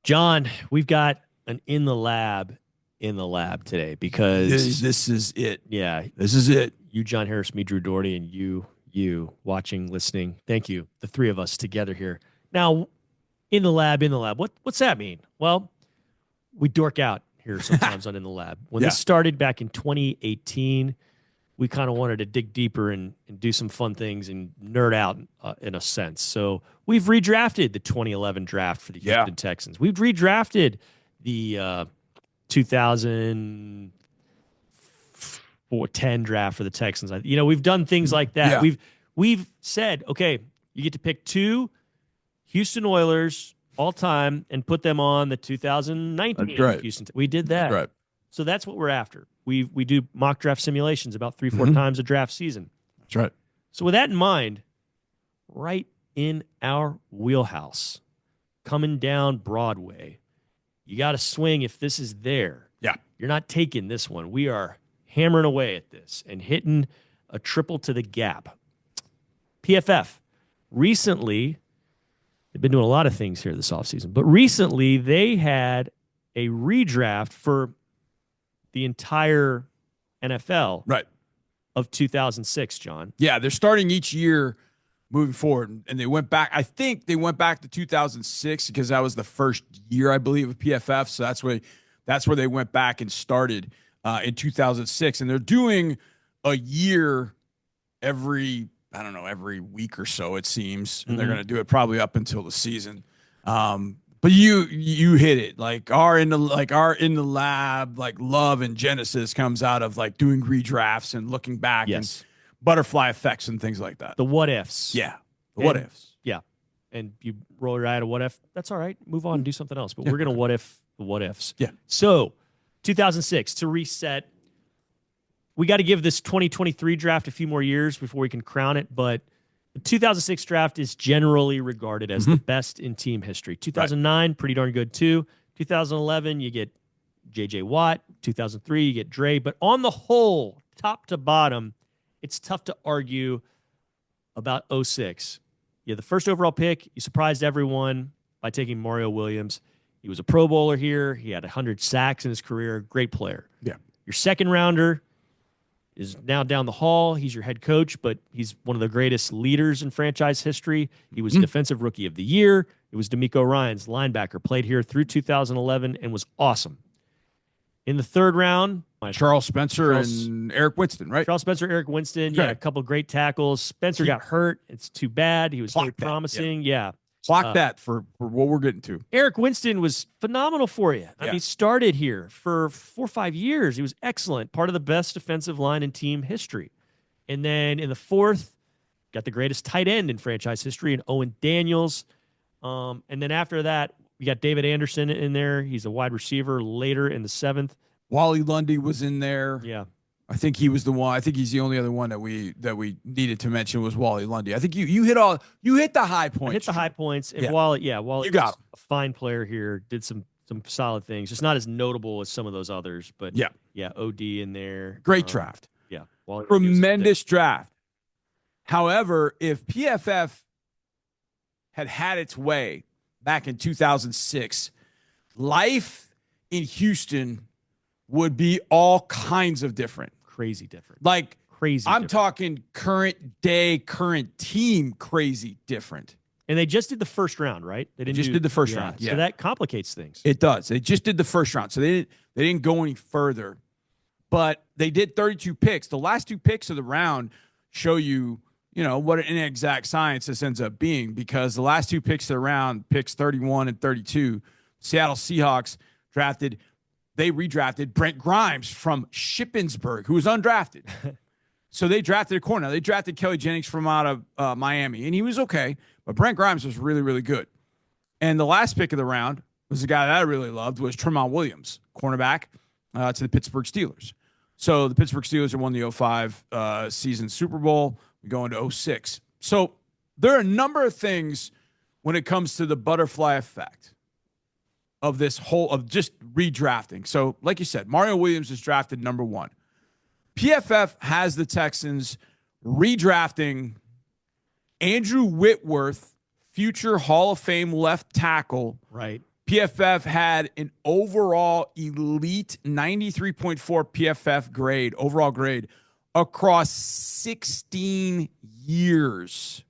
John, we've got an in the lab today because This is it. yeah, This is it. you, John Harris, me, Drew Doherty, and you watching, listening. Thank you. The three of us together here. Now, in the lab. What's that mean? Well, we dork out here sometimes on In the Lab. When Yeah. this started back in 2018, we kind of wanted to dig deeper and do some fun things and nerd out in a sense. So we've redrafted the 2011 draft for the Houston Texans. We've redrafted the 2010 draft for the Texans. We've done things like that. Yeah. We've said, okay, you get to pick two Houston Oilers all time and put them on the 2019 That's right. Houston. We did that. That's right. So that's what we're after. We do mock draft simulations about 3-4 times a draft season. That's right. So with that in mind, right in our wheelhouse, coming down Broadway, you got to swing if this is there. Yeah. You're not taking this one. We are hammering away at this and hitting a triple to the gap. PFF, recently, they've been doing a lot of things here this offseason, but recently they had a redraft for the entire NFL of 2006, John. Yeah, they're starting each year moving forward, and they went back. I think they went back to 2006 because that was the first year, I believe, of PFF. So that's where they went back and started in 2006, and they're doing a year every week or so, it seems, and they're going to do it probably up until the season. But you hit it. Like our in the lab, like love and genesis comes out of like doing redrafts and looking back and butterfly effects and things like that. The what ifs. Yeah. What ifs. Yeah. And you roll your eye at a what if. That's all right. Move on and do something else. But we're going to what if the what ifs. Yeah. So 2006, to reset, we got to give this 2023 draft a few more years before we can crown it. But the 2006 draft is generally regarded as the best in team history. 2009, pretty darn good too. 2011, you get J.J. Watt. 2003, you get Dre. But on the whole, top to bottom, it's tough to argue about 06. Yeah, the first overall pick, you surprised everyone by taking Mario Williams. He was a Pro Bowler here. He had 100 sacks in his career. Great player. Yeah. Your second rounder is now down the hall. He's your head coach, but he's one of the greatest leaders in franchise history. He was Defensive Rookie of the Year. It was D'Amico Ryans, linebacker, played here through 2011 and was awesome. In the third round, Charles Spencer and Eric Winston, right? Charles Spencer, Eric Winston. Yeah, a couple of great tackles. Spencer got hurt. It's too bad. He was very promising. Yeah. Clock that for what we're getting to. Eric Winston was phenomenal for you. I mean, he started here for 4 or 5 years. He was excellent. Part of the best defensive line in team history. And then in the fourth, got the greatest tight end in franchise history in Owen Daniels. And then after that, we got David Anderson in there. He's a wide receiver later in the seventh. Wally Lundy was in there. Yeah. I think he was the one. I think he's the only other one that we needed to mention was Wally Lundy. I think you hit the high points. I hit the high points. And Wally you got a fine player here. Did some solid things. Just not as notable as some of those others. But OD in there. Great draft. Yeah. Wally Tremendous draft. However, if PFF had its way back in 2006, life in Houston would be all kinds of different. Crazy different. Like crazy I'm different. talking current day, current team crazy different. And they just did the first round, right? They did the first round. Yeah. So that complicates things. It does. They just did the first round. So they didn't go any further. But they did 32 picks. The last two picks of the round show you what an inexact science this ends up being, because the last two picks of the round, picks 31 and 32, Seattle Seahawks redrafted Brent Grimes from Shippensburg, who was undrafted. So they drafted a corner. They drafted Kelly Jennings from out of Miami, and he was okay, but Brent Grimes was really, really good. And the last pick of the round was a guy that I really loved, was Tremont Williams, cornerback to the Pittsburgh Steelers. So the Pittsburgh Steelers won the 05 season Super Bowl. We go into 06. So there are a number of things when it comes to the butterfly effect of this whole of just redrafting. So like you said, Mario Williams is drafted number 1. PFF has the Texans redrafting Andrew Whitworth, future Hall of Fame left tackle, right, PFF had an overall elite 93.4 PFF grade, overall grade, across 16 years.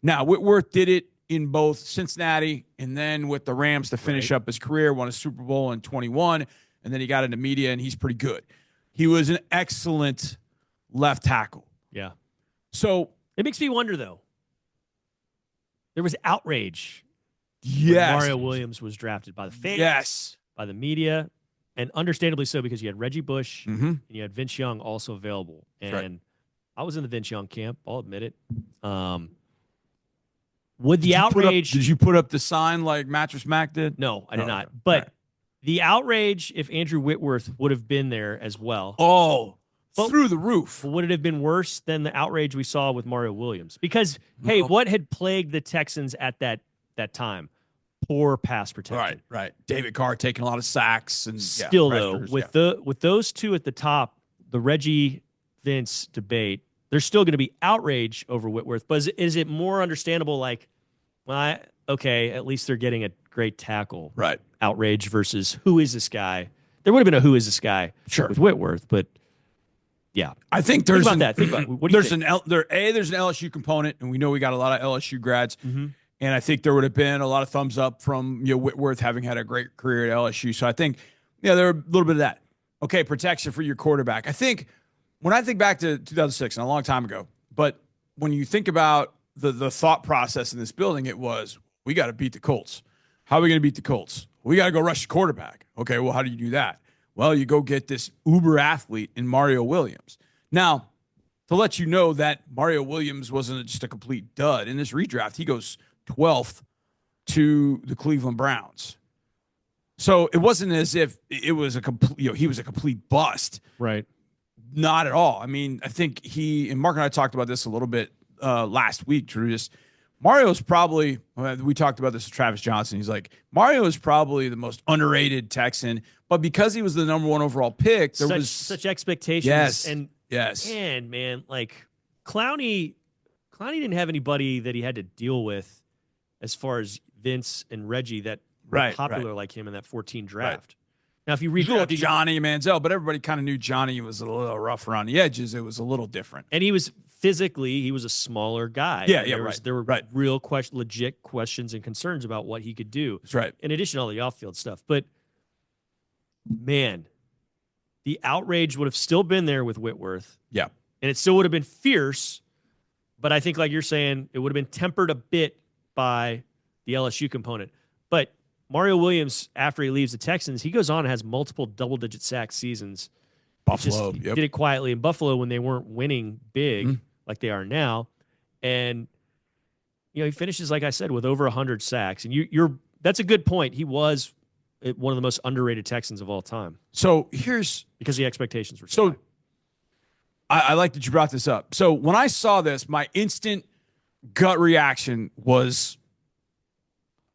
Now, Whitworth did it in both Cincinnati and then with the Rams to finish up his career, won a Super Bowl in 21, and then he got into media, and he's pretty good. He was an excellent left tackle. Yeah. So it makes me wonder, though. There was outrage. Yes. When Mario Williams was drafted by the fans, yes, by the media, and understandably so, because you had Reggie Bush and you had Vince Young also available. And I was in the Vince Young camp, I'll admit it. Would the outrage... Did you put up the sign like Mattress Mac did? No, I did not. But the outrage, if Andrew Whitworth would have been there as well... through the roof. Would it have been worse than the outrage we saw with Mario Williams? Because, hey, what had plagued the Texans at that time? Poor pass protection. Right. David Carr taking a lot of sacks. And still, though, with those two at the top, the Reggie Vince debate, there's still going to be outrage over Whitworth. But is it more understandable, like, well, okay, at least they're getting a great tackle. Right. Outrage versus who is this guy? There would have been a who is this guy with Whitworth, but yeah. I think there's Think about that. What do you think? There's an LSU component, and we know we got a lot of LSU grads. And I think there would have been a lot of thumbs up from Whitworth having had a great career at LSU. So I think, there were a little bit of that. Okay, protection for your quarterback. I think when I think back to 2006, and a long time ago, but when you think about the thought process in this building, it was, we got to beat the Colts. How are we going to beat the Colts? We got to go rush the quarterback. Okay, well, how do you do that? Well, you go get this uber athlete in Mario Williams. Now, to let you know that Mario Williams wasn't just a complete dud. In this redraft, he goes 12th to the Cleveland Browns. So it wasn't as if it was a complete, he was a complete bust. Right. Not at all. I mean, I think and Mark and I talked about this a little bit last week, Drew. Mario's probably, we talked about this with Travis Johnson. He's like, Mario is probably the most underrated Texan, but because he was the number one overall pick, there was such expectations. Yes. And man, like Clowney didn't have anybody that he had to deal with as far as Vince and Reggie that were popular like him in that 14 draft. Now, if you read Johnny Manziel, but everybody kind of knew Johnny was a little rough around the edges. It was a little different. And he was a smaller guy. There were real legit questions and concerns about what he could do. That's right. In addition to all the off-field stuff. But, man, the outrage would have still been there with Whitworth. Yeah. And it still would have been fierce. But I think, like you're saying, it would have been tempered a bit by the LSU component. But Mario Williams, after he leaves the Texans, he goes on and has multiple double-digit sack seasons. Buffalo, He did it quietly in Buffalo when they weren't winning big like they are now. And, he finishes, like I said, with over 100 sacks. And that's a good point. He was one of the most underrated Texans of all time. So because the expectations were so high. I like that you brought this up. So when I saw this, my instant gut reaction was,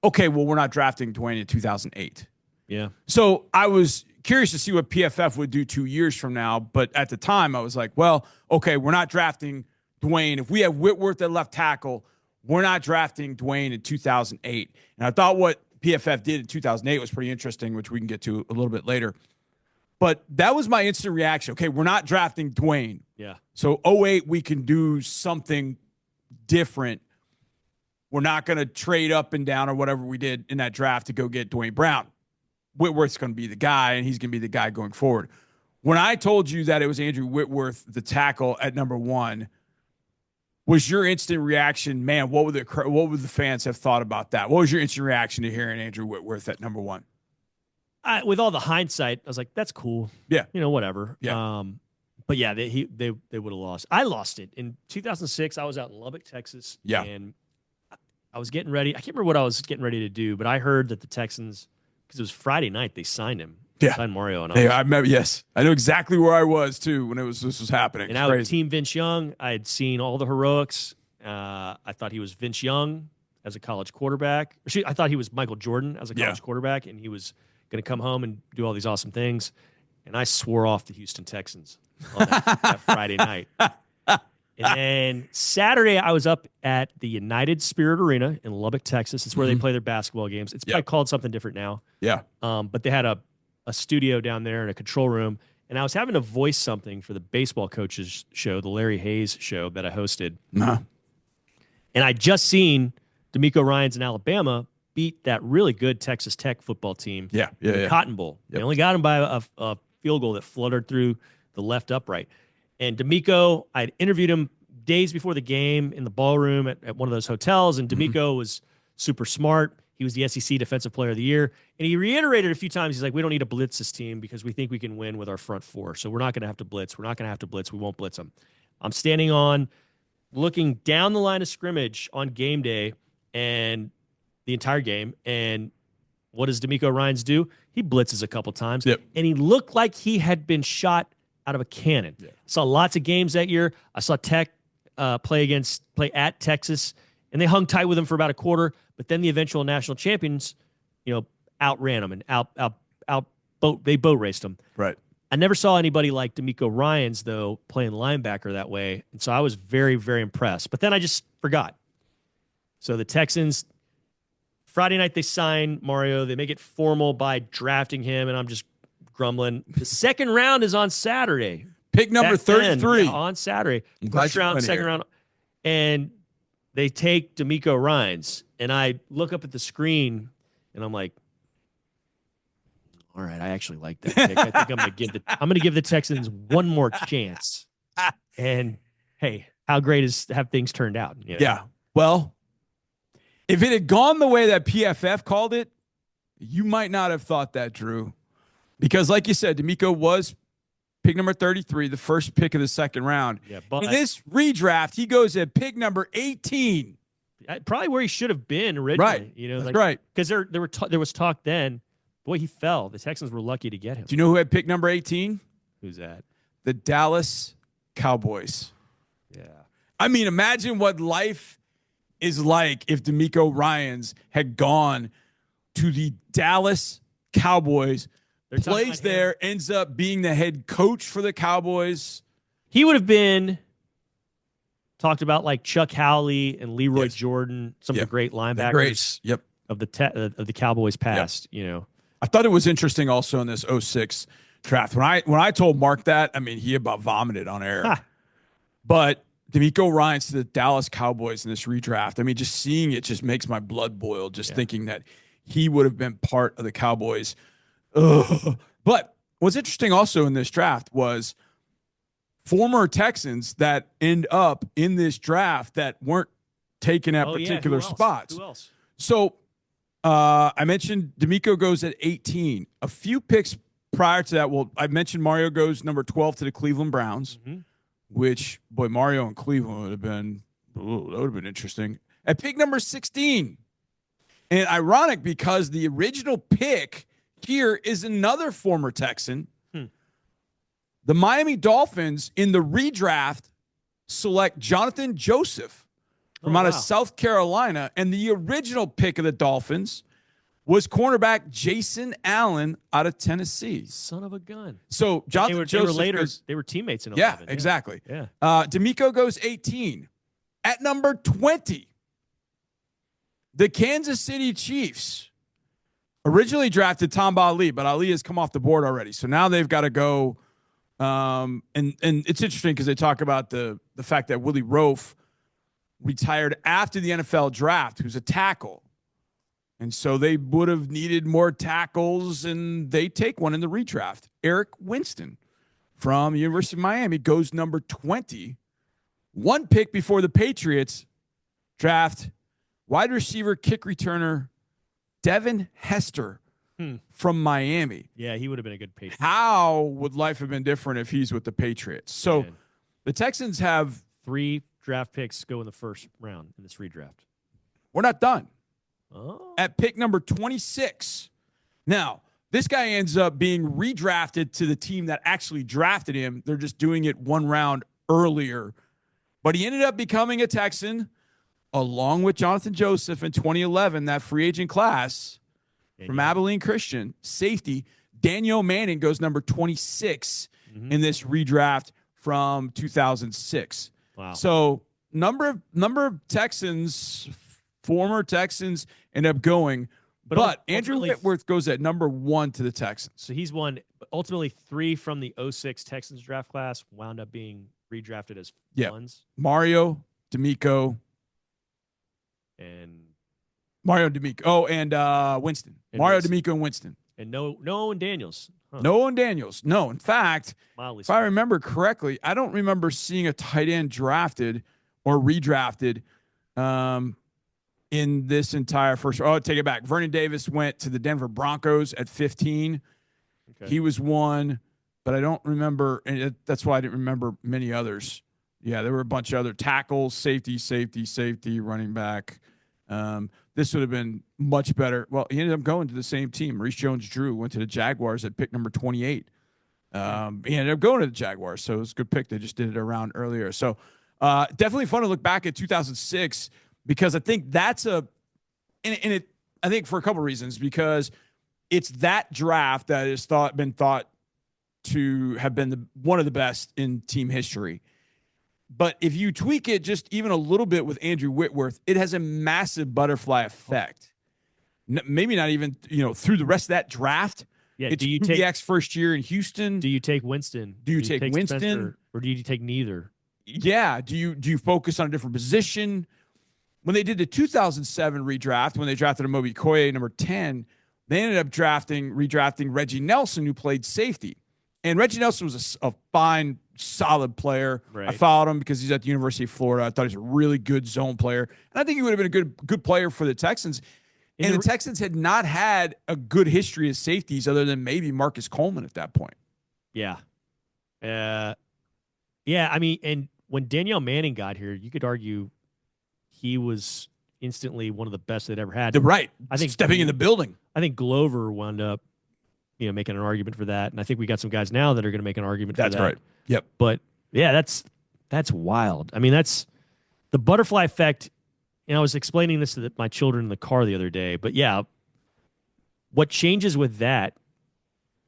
okay, well, we're not drafting Dwayne in 2008. Yeah. So I was curious to see what PFF would do 2 years from now. But at the time, I was like, well, okay, we're not drafting Dwayne. If we have Whitworth at left tackle, we're not drafting Dwayne in 2008. And I thought what PFF did in 2008 was pretty interesting, which we can get to a little bit later. But that was my instant reaction. Okay, we're not drafting Dwayne. Yeah. So 08, we can do something different. We're not going to trade up and down or whatever we did in that draft to go get Dwayne Brown. Whitworth's going to be the guy, and he's going to be the guy going forward. When I told you that it was Andrew Whitworth, the tackle at number 1, was your instant reaction, man, what would the fans have thought about that? What was your instant reaction to hearing Andrew Whitworth at number 1? With all the hindsight, I was like, that's cool. Yeah. Whatever. Yeah. But yeah, they would have lost. I lost it. In 2006, I was out in Lubbock, Texas. Yeah. And I was getting ready. I can't remember what I was getting ready to do, but I heard that the Texans, because it was Friday night, they signed him. Yeah. Signed Mario. And I remember, yes. I know exactly where I was, too, when this was happening. And I was Team Vince Young. I had seen all the heroics. I thought he was Vince Young as a college quarterback. I thought he was Michael Jordan as a college quarterback, and he was going to come home and do all these awesome things. And I swore off the Houston Texans on that Friday night. And And then Saturday, I was up at the United Spirit Arena in Lubbock, Texas. It's where they play their basketball games. It's probably called something different now. Yeah. But they had a studio down there and a control room. And I was having to voice something for the baseball coaches show, the Larry Hayes show that I hosted. Uh-huh. And I just seen D'Amico Ryans in Alabama beat that really good Texas Tech football team in the Cotton Bowl. Yep. They only got him by a field goal that fluttered through the left upright. And D'Amico, I'd interviewed him days before the game in the ballroom at one of those hotels, and D'Amico was super smart. He was the SEC Defensive Player of the Year. And he reiterated a few times, he's like, we don't need to blitz this team because we think we can win with our front four. So we're not going to have to blitz. We're not going to have to blitz. We won't blitz them. I'm standing on, looking down the line of scrimmage on game day and the entire game. And what does D'Amico Ryans do? He blitzes a couple times. Yep. And he looked like he had been shot out of a cannon. Yeah. Saw lots of games that year. I saw Tech play at Texas, and they hung tight with him for about a quarter. But then the eventual national champions, outran him and they boat raced him. Right. I never saw anybody like D'Amico Ryans, though, playing linebacker that way. And so I was very, very impressed. But then I just forgot. So the Texans, Friday night, they sign Mario. They make it formal by drafting him, and I'm just grumbling. The second round is on Saturday. Pick number 33. On Saturday. First round, second round. And they take D'Amico Ryans. And I look up at the screen, and I'm like, all right, I actually like that pick. I think I'm going to give the Texans one more chance. And hey, how great have things turned out? Yeah. Well, if it had gone the way that PFF called it, you might not have thought that, Drew. Because like you said, D'Amico was pick number 33, the first pick of the second round. Yeah, but in this redraft, he goes at pick number 18. Probably where he should have been originally. Right. That's right. Because there was talk then. Boy, he fell. The Texans were lucky to get him. Do you know who had pick number 18? Who's that? The Dallas Cowboys. Yeah. I mean, imagine what life is like if D'Amico Ryans had gone to the Dallas Cowboys, plays there, ends up being the head coach for the Cowboys. He would have been talked about like Chuck Howley and Leroy Jordan, some of the great linebackers of the Cowboys past, I thought it was interesting also in this 06 draft. When I told Mark that, I mean, he about vomited on air. But D'Amico Ryans to the Dallas Cowboys in this redraft, I mean, just seeing it just makes my blood boil, thinking that he would have been part of the Cowboys. Ugh. But what's interesting also in this draft was former Texans that end up in this draft that weren't taken at particular spots. Who else? So I mentioned D'Amico goes at 18. A few picks prior to that, well, I mentioned Mario goes number 12 to the Cleveland Browns, which, boy, Mario in Cleveland would have been interesting. At pick number 16. And ironic because the original pick here is another former Texan. The Miami Dolphins in the redraft select Jonathan Joseph from out of South Carolina. And the original pick of the Dolphins was cornerback Jason Allen out of Tennessee. Son of a gun. So Jonathan Joseph they were teammates in 11. Yeah, exactly. Yeah. D'Amico goes 18. At number 20, the Kansas City Chiefs originally drafted Tamba Ali, but Ali has come off the board already. So now they've got to go. And it's interesting because they talk about the fact that Willie Roaf retired after the NFL draft, who's a tackle. And so they would have needed more tackles, and they take one in the redraft. Eric Winston from University of Miami goes number 20. One pick before the Patriots draft wide receiver, kick returner, Devin Hester from Miami. Yeah, he would have been a good Patriot. How would life have been different if he's with the Patriots? So the Texans have 3 draft picks go in the first round in this redraft. We're not done. Oh. At pick number 26. Now, this guy ends up being redrafted to the team that actually drafted him. They're just doing it one round earlier. But he ended up becoming a Texan along with Jonathan Joseph in 2011, that free agent class from Abilene Christian. Safety, Daniel Manning goes number 26 in this redraft from 2006. Wow. So number of Texans, former Texans, end up going. But Andrew Whitworth goes at number 1 to the Texans. So he's won ultimately 3 from the 06 Texans draft class wound up being redrafted as ones. Mario D'Amico and Winston. Mario D'Amico and Winston. And no Owen Daniels. Huh. No Owen Daniels. No. In fact, if I remember correctly, I don't remember seeing a tight end drafted or redrafted in this entire first. Oh, take it back. Vernon Davis went to the Denver Broncos at 15. Okay. He was one, but I don't remember. And that's why I didn't remember many others. Yeah, there were a bunch of other tackles, safety, running back. This would have been much better. Well, he ended up going to the same team. Maurice Jones-Drew went to the Jaguars at pick number 28. He ended up going to the Jaguars, so it was a good pick. They just did it around earlier. So definitely fun to look back at 2006 because I think that's I think for a couple of reasons, because it's that draft that is been thought to have been one of the best in team history. But if you tweak it just even a little bit with Andrew Whitworth, it has a massive butterfly effect. Maybe not even, through the rest of that draft. Yeah. It's Kubiak's first year in Houston. Do you take Winston? Do you take Winston? Spencer, or do you take neither? Yeah. Do you focus on a different position? When they did the 2007 redraft, when they drafted Amobi Koye, number 10, they ended up redrafting Reggie Nelson, who played safety. And Reggie Nelson was a fine, solid player. Right. I followed him because he's at the University of Florida. I thought he was a really good zone player. And I think he would have been a good player for the Texans. And the Texans had not had a good history of safeties other than maybe Marcus Coleman at that point. Yeah. I mean, and when Danielle Manning got here, you could argue he was instantly one of the best they'd ever had. Right. I think stepping in the building. I think Glover wound up making an argument for that. And I think we got some guys now that are going to make an argument for that. That's right. Yep. But yeah, that's wild. I mean, that's the butterfly effect. And I was explaining this to my children in the car the other day. But yeah, what changes with that,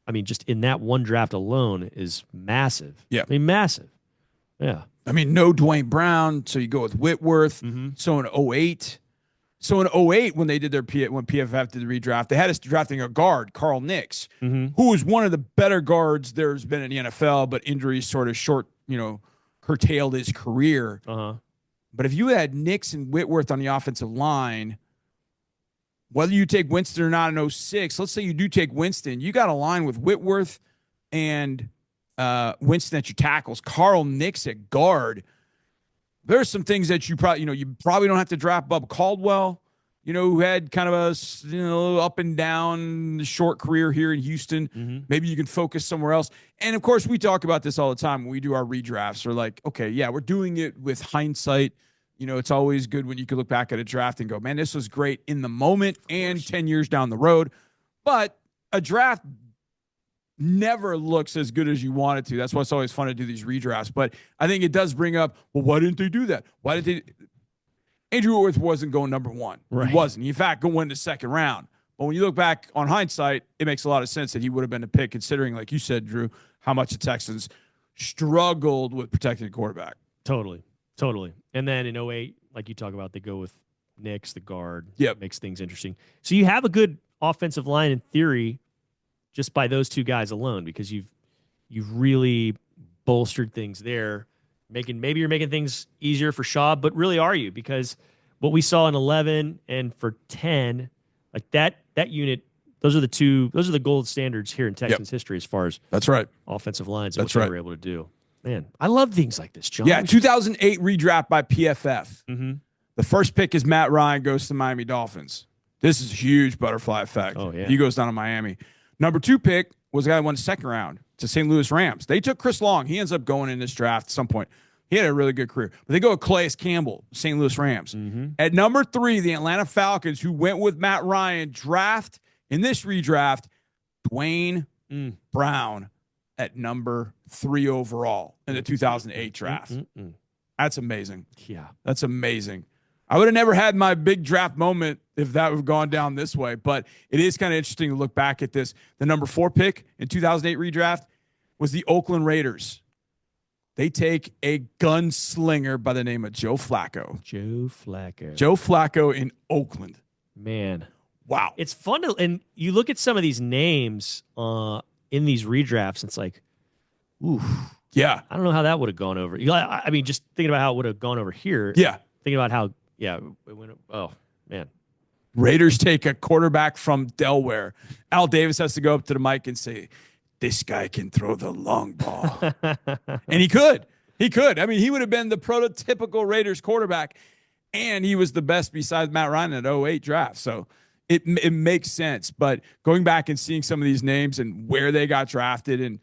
I mean, just in that one draft alone is massive. Yeah. I mean, massive. Yeah. I mean, no Dwayne Brown, so you go with Whitworth. Mm-hmm. So in 08. So in 08, when they did when PFF did the redraft, they had us drafting a guard, Carl Nix, who was one of the better guards there's been in the NFL, but injuries sort of curtailed his career. Uh-huh. But if you had Nix and Whitworth on the offensive line, whether you take Winston or not in 06, let's say you do take Winston, you got a line with Whitworth and Winston at your tackles, Carl Nix at guard. There's some things that you probably don't have to draft Bubba Caldwell, who had kind of a up and down short career here in Houston. Mm-hmm. Maybe you can focus somewhere else. And of course, we talk about this all the time when we do our redrafts. We're like, okay, yeah, we're doing it with hindsight. It's always good when you can look back at a draft and go, man, this was great in the moment and 10 years down the road. But a draft never looks as good as you want it to. That's why it's always fun to do these redrafts. But I think it does bring up, well, why didn't they do that? Why did they? Andrew Whitworth wasn't going number 1. Right. He wasn't. He, in fact, going the second round. But when you look back on hindsight, it makes a lot of sense that he would have been a pick, considering, like you said, Drew, how much the Texans struggled with protecting the quarterback. Totally. And then in 08, like you talk about, they go with Nix, the guard. Yep. Makes things interesting. So you have a good offensive line in theory just by those two guys alone, because you've really bolstered things there. Maybe you're making things easier for Shaw, but really are you? Because what we saw in 11 and for 10, like that unit, those are the gold standards here in Texans history as far as that's right offensive lines and what they were able to do. Man, I love things like this, John. Yeah, 2008 redraft by PFF. Mm-hmm. The first pick is Matt Ryan, goes to the Miami Dolphins. This is a huge butterfly effect. Oh, yeah. He goes down to Miami. Number 2 pick was a guy who won the second round to St. Louis Rams. They took Chris Long. He ends up going in this draft at some point. He had a really good career. But they go with Calais Campbell, St. Louis Rams. Mm-hmm. At number 3, the Atlanta Falcons, who went with Matt Ryan, draft in this redraft, Dwayne Brown at number 3 overall in the 2008 draft. That's amazing. Yeah. That's amazing. I would have never had my big draft moment if that would have gone down this way, but it is kind of interesting to look back at this. The number 4 pick in 2008 redraft was the Oakland Raiders. They take a gunslinger by the name of Joe Flacco. Joe Flacco. Joe Flacco in Oakland. Man. Wow. It's fun to, and you look at some of these names in these redrafts, and it's like, ooh. Yeah. I don't know how that would have gone over. I mean, just thinking about how it would have gone over here. Yeah. Thinking about how, it went, oh, man. Raiders take a quarterback from Delaware. Al Davis has to go up to the mic and say, this guy can throw the long ball. And he could. He could. I mean, he would have been the prototypical Raiders quarterback, and he was the best besides Matt Ryan at 08 draft. So it makes sense. But going back and seeing some of these names and where they got drafted, and,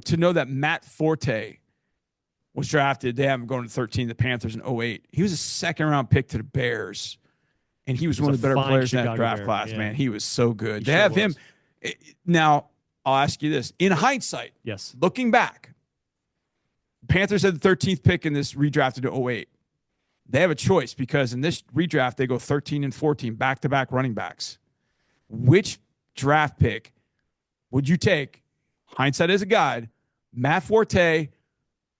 to know that Matt Forte was drafted, they have him going to 13, the Panthers in 08. He was a second-round pick to the Bears, and he was one of the better players in that draft class, man. He was so good. They have him. Now, I'll ask you this. In hindsight, yes, looking back, Panthers had the 13th pick in this redraft to 08. They have a choice because in this redraft, they go 13 and 14, back-to-back running backs. Which draft pick would you take, hindsight as a guide, Matt Forte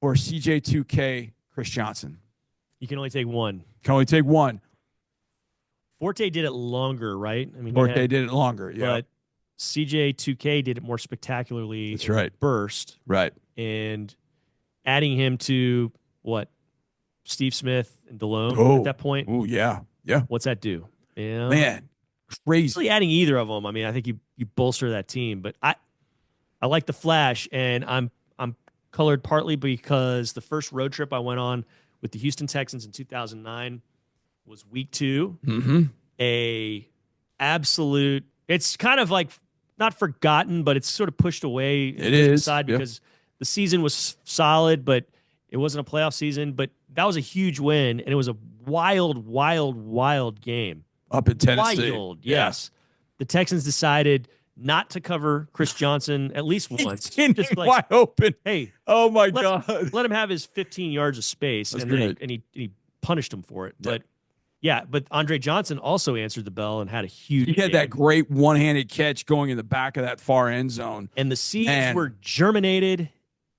or CJ2K Chris Johnson? You can only take one. Can only take one. Forte did it longer, right? I mean, Forte did it longer, yeah. But CJ2K did it more spectacularly. That's right. Burst. Right. And adding him to what? Steve Smith and DeLone at that point. Oh, yeah. Yeah. What's that do? Yeah. Man, crazy. Really adding either of them, I mean, I think you bolster that team. But I like the Flash, and I'm colored partly because the first road trip I went on with the Houston Texans in 2009 was week 2. Mm-hmm. A absolute, it's kind of like not forgotten, but it's sort of pushed away. It is. Aside because the season was solid, but it wasn't a playoff season. But that was a huge win, and it was a wild, wild, wild game. Up in Tennessee. Wild, yes. The Texans decided not to cover Chris Johnson at least once. Just like, wide open. Hey, oh my God. Let him have his 15 yards of space, That's and great. then he punished him for it. But but Andre Johnson also answered the bell and had a huge He had game. that great one-handed catch going in the back of that far end zone. And the seeds were germinated,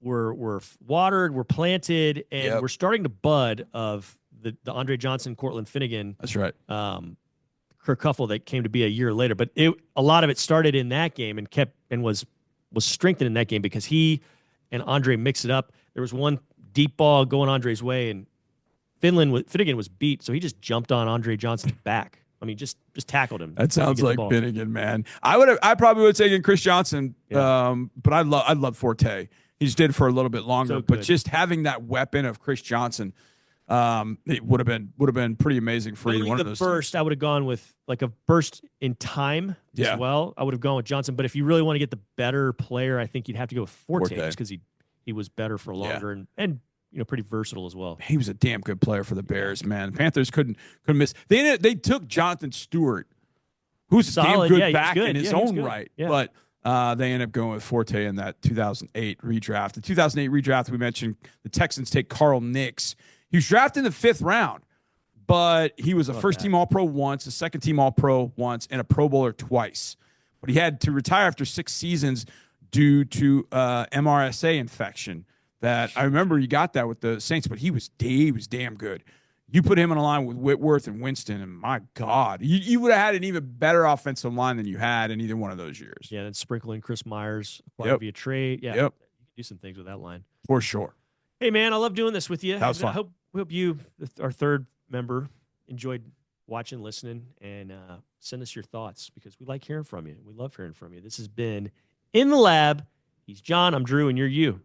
were watered, were planted, and we're starting to bud of the Andre Johnson, Cortland Finnegan. That's right. Kerfuffle that came to be a year later. But a lot of it started in that game and was strengthened in that game because he and Andre mixed it up. There was one deep ball going Andre's way, and Finnegan was beat, so he just jumped on Andre Johnson's back. I mean, just tackled him. That sounds like Finnegan, man. I probably would have taken Chris Johnson, but I love Forte. He just did it for a little bit longer, but just having that weapon of Chris Johnson, it would have been pretty amazing for either one of those. Burst, I would have gone with like a burst in time as well. I would have gone with Johnson, but if you really want to get the better player, I think you'd have to go with Forte just because he was better for longer and pretty versatile as well. He was a damn good player for the Bears, man. Panthers couldn't miss. They took Jonathan Stewart, who's solid, a damn good back in his own right, but they ended up going with Forte in that 2008 redraft. The 2008 redraft, we mentioned the Texans take Carl Nix. He was drafted in the 5th round, but he was a first-team All-Pro once, a second-team All-Pro once, and a Pro Bowler twice. But he had to retire after 6 seasons due to MRSA infection. That I remember he got that with the Saints, but he was damn good. You put him on a line with Whitworth and Winston, and my God, you would have had an even better offensive line than you had in either one of those years. Yeah, and sprinkling Chris Myers via trade. Yeah, you can do some things with that line. For sure. Hey, man, I love doing this with you. That was fun. I hope you, our third member, enjoyed watching, listening, and send us your thoughts because we like hearing from you. We love hearing from you. This has been In the Lab. He's John. I'm Drew, and you're you.